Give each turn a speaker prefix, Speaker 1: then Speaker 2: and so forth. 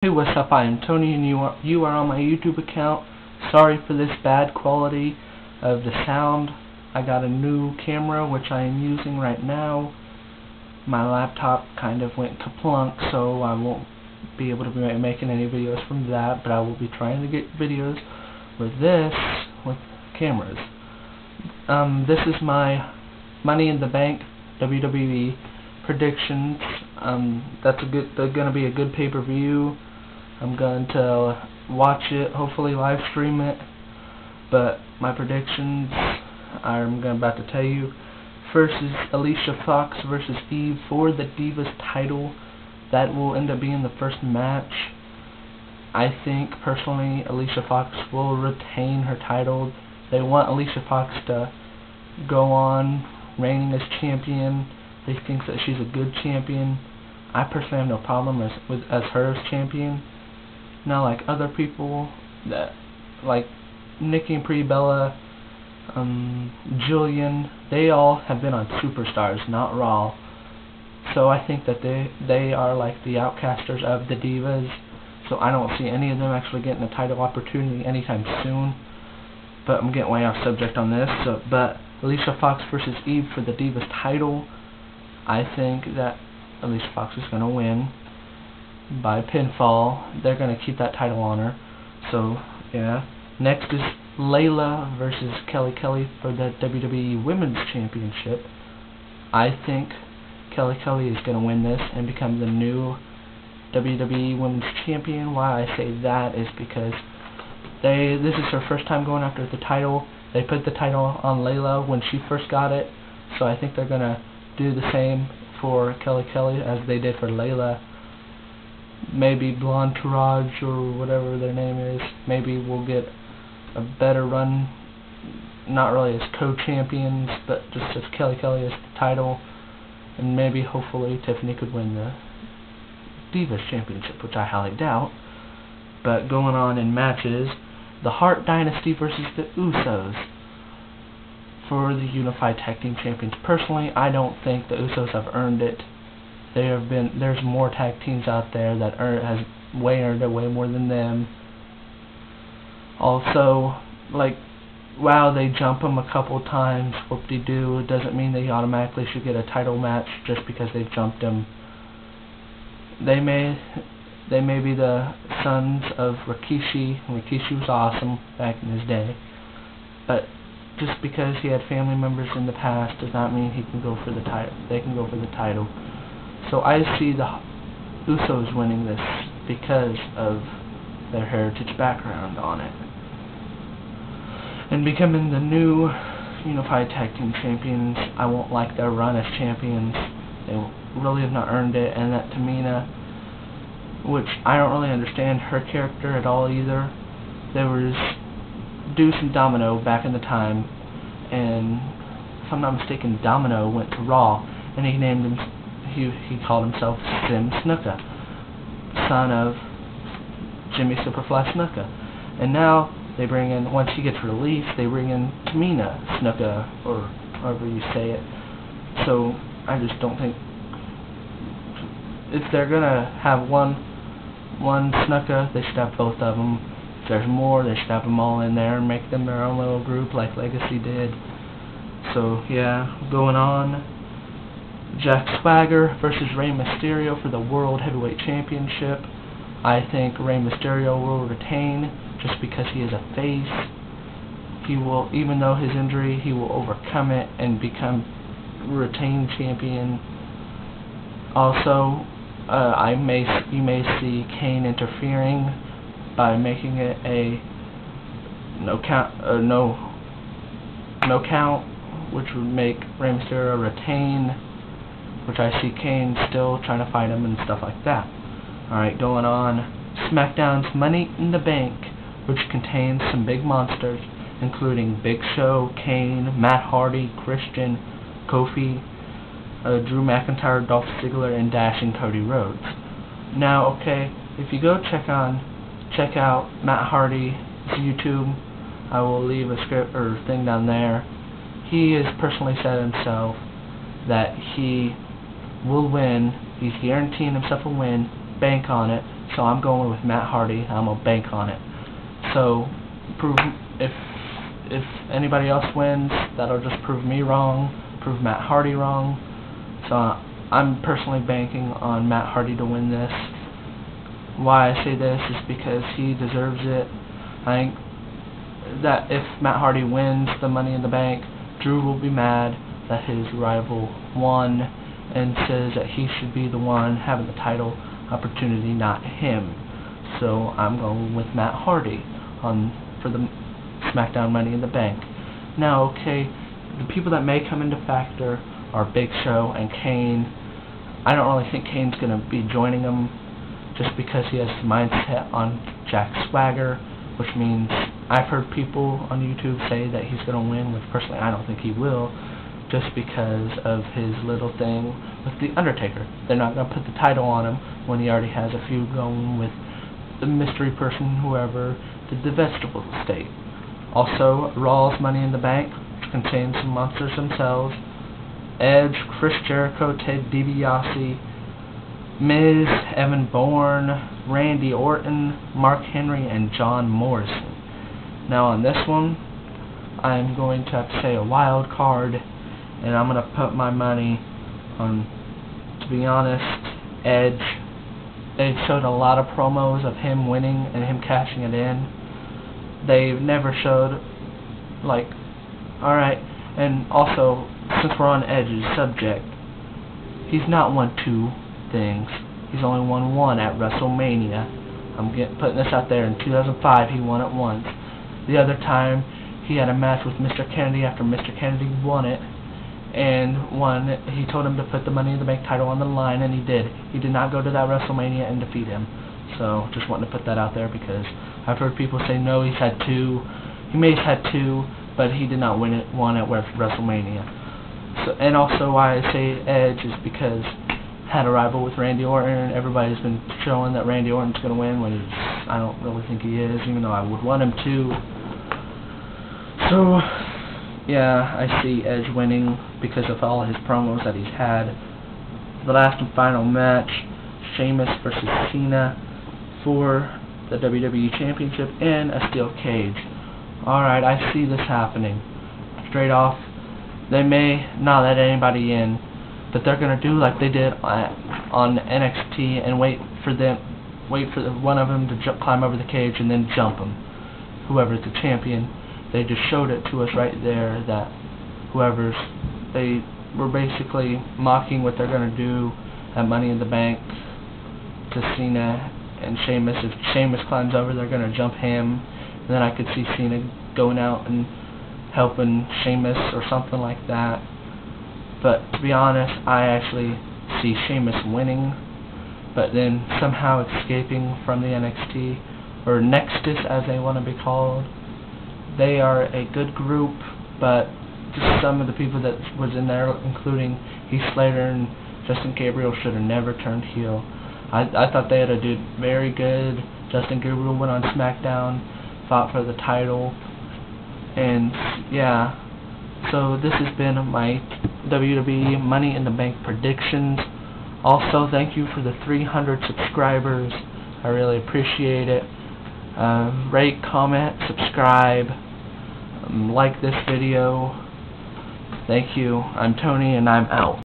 Speaker 1: Hey, what's up? I am Tony, and you are on my YouTube account. Sorry for this bad quality of the sound. I got a new camera, which I am using right now. My laptop kind of went kaplunk, so I won't be able to be making any videos from that, but I will be trying to get videos with cameras. This is my Money in the Bank WWE predictions. They're gonna be a good pay-per-view. I'm going to watch it, hopefully live stream it, but my predictions I'm about to tell you. First is Alicia Fox versus Eve for the Divas title. That will end up being the first match. I think, personally, Alicia Fox will retain her title. They want Alicia Fox to go on reigning as champion. They think that she's a good champion. I personally have no problem as her as champion. Now, like other people that, like Nikki and Pretty Bella, Jillian, they all have been on Superstars, not Raw. So I think that they are like the outcasters of the Divas. So I don't see any of them actually getting a title opportunity anytime soon. But I'm getting way off subject on this. But Alicia Fox versus Eve for the Divas title, I think that Alicia Fox is going to win by pinfall. They're going to keep that title on her. So, yeah. Next is Layla versus Kelly Kelly for the WWE Women's Championship. I think Kelly Kelly is going to win this and become the new WWE Women's Champion. Why I say that is because this is her first time going after the title. They put the title on Layla when she first got it. So I think they're going to do the same for Kelly Kelly as they did for Layla. Maybe Blonde Tourage or whatever their name is, maybe we'll get a better run, not really as co-champions, but just as Kelly Kelly as the title, and maybe hopefully Tiffany could win the Divas Championship, which I highly doubt. But going on in matches, the Hart Dynasty versus the Usos for the Unified Tag Team Champions. Personally, I don't think the Usos have earned it. There's more tag teams out there that has earned it way more than them. Also, like, wow, they jump them a couple times, whoop-de-doo. It doesn't mean they automatically should get a title match just because they've jumped them. They may be the sons of Rikishi. Rikishi was awesome back in his day, but just because he had family members in the past does not mean he can go for the title. They can go for the title. So I see the Usos winning this because of their heritage background on it, and becoming the new Unified Tag Team Champions. I won't like their run as champions. They really have not earned it, and that Tamina, which I don't really understand her character at all either. There was Deuce and Domino back in the time, and if I'm not mistaken, Domino went to Raw, and he named him. He called himself Sim Snuka, son of Jimmy Superfly Snuka. And now they bring in, once he gets released, they bring in Tamina Snuka, or however you say it. So I just don't think, if they're gonna have one Snuka, they should have both of them. If there's more, they should have them all in there and make them their own little group like Legacy did. So yeah, going on. Jack Swagger versus Rey Mysterio for the World Heavyweight Championship. I think Rey Mysterio will retain just because he is a face. He will, even though his injury, he will overcome it and retain champion. Also, you may see Kane interfering by making it a no count, which would make Rey Mysterio retain, which I see Kane still trying to fight him and stuff like that. Alright, going on. SmackDown's Money in the Bank, which contains some big monsters, including Big Show, Kane, Matt Hardy, Christian, Kofi, Drew McIntyre, Dolph Ziggler, and Dashing Cody Rhodes. Now, okay, if you go check out Matt Hardy's YouTube, I will leave a script or thing down there. He has personally said himself that he will win. He's guaranteeing himself a win. Bank on it. So I'm going with Matt Hardy. I'm gonna bank on it. So if anybody else wins, that'll just prove me wrong, prove Matt Hardy wrong. So I'm personally banking on Matt Hardy to win this. Why I say this is because he deserves it. I think that if Matt Hardy wins the Money in the Bank, Drew will be mad that his rival won and says that he should be the one having the title opportunity, not him. So I'm going with Matt Hardy for the SmackDown Money in the Bank. Now, okay, the people that may come into factor are Big Show and Kane. I don't really think Kane's going to be joining them just because he has his mindset on Jack Swagger, which means I've heard people on YouTube say that he's going to win, which personally I don't think he will, just because of his little thing with The Undertaker. They're not going to put the title on him when he already has a feud going with the mystery person, whoever did the vegetable state. Also, Raw's Money in the Bank, which contains some monsters themselves: Edge, Chris Jericho, Ted DiBiase, Miz, Evan Bourne, Randy Orton, Mark Henry, and John Morrison. Now on this one, I'm going to have to say a wild card, and I'm going to put my money on, to be honest, Edge. They showed a lot of promos of him winning and him cashing it in. They've never showed, like, alright, and also, since we're on Edge's subject, he's not won 2 things. He's only won 1 at WrestleMania. I'm putting this out there. In 2005, he won it once. The other time, he had a match with Mr. Kennedy after Mr. Kennedy won it, and he told him to put the Money in the Bank title on the line, and he did. He did not go to that WrestleMania and defeat him. So, just wanted to put that out there because I've heard people say no, he's had 2. He may have had 2, but he did not win one at WrestleMania. So, and also why I say Edge is because had a rival with Randy Orton. Everybody's been showing that Randy Orton's going to win when I don't really think he is, even though I would want him to. So, yeah, I see Edge winning because of all his promos that he's had. The last and final match, Sheamus versus Cena for the WWE Championship in a steel cage. Alright, I see this happening. Straight off, they may not let anybody in, but they're going to do like they did on NXT and wait for one of them to climb over the cage and then jump him. Whoever's the champion, they just showed it to us right there that they were basically mocking what they're going to do at Money in the Bank to Cena and Sheamus. If Sheamus climbs over, they're going to jump him, and then I could see Cena going out and helping Sheamus or something like that. But to be honest, I actually see Sheamus winning, but then somehow escaping from the NXT, or Nexus as they want to be called. They are a good group, but just some of the people that was in there, including Heath Slater and Justin Gabriel, should have never turned heel. I thought they had a dude very good. Justin Gabriel went on SmackDown, fought for the title, and yeah. So this has been my WWE Money in the Bank predictions. Also, thank you for the 300 subscribers. I really appreciate it. Rate, comment, subscribe, like this video. Thank you. I'm Tony, and I'm out.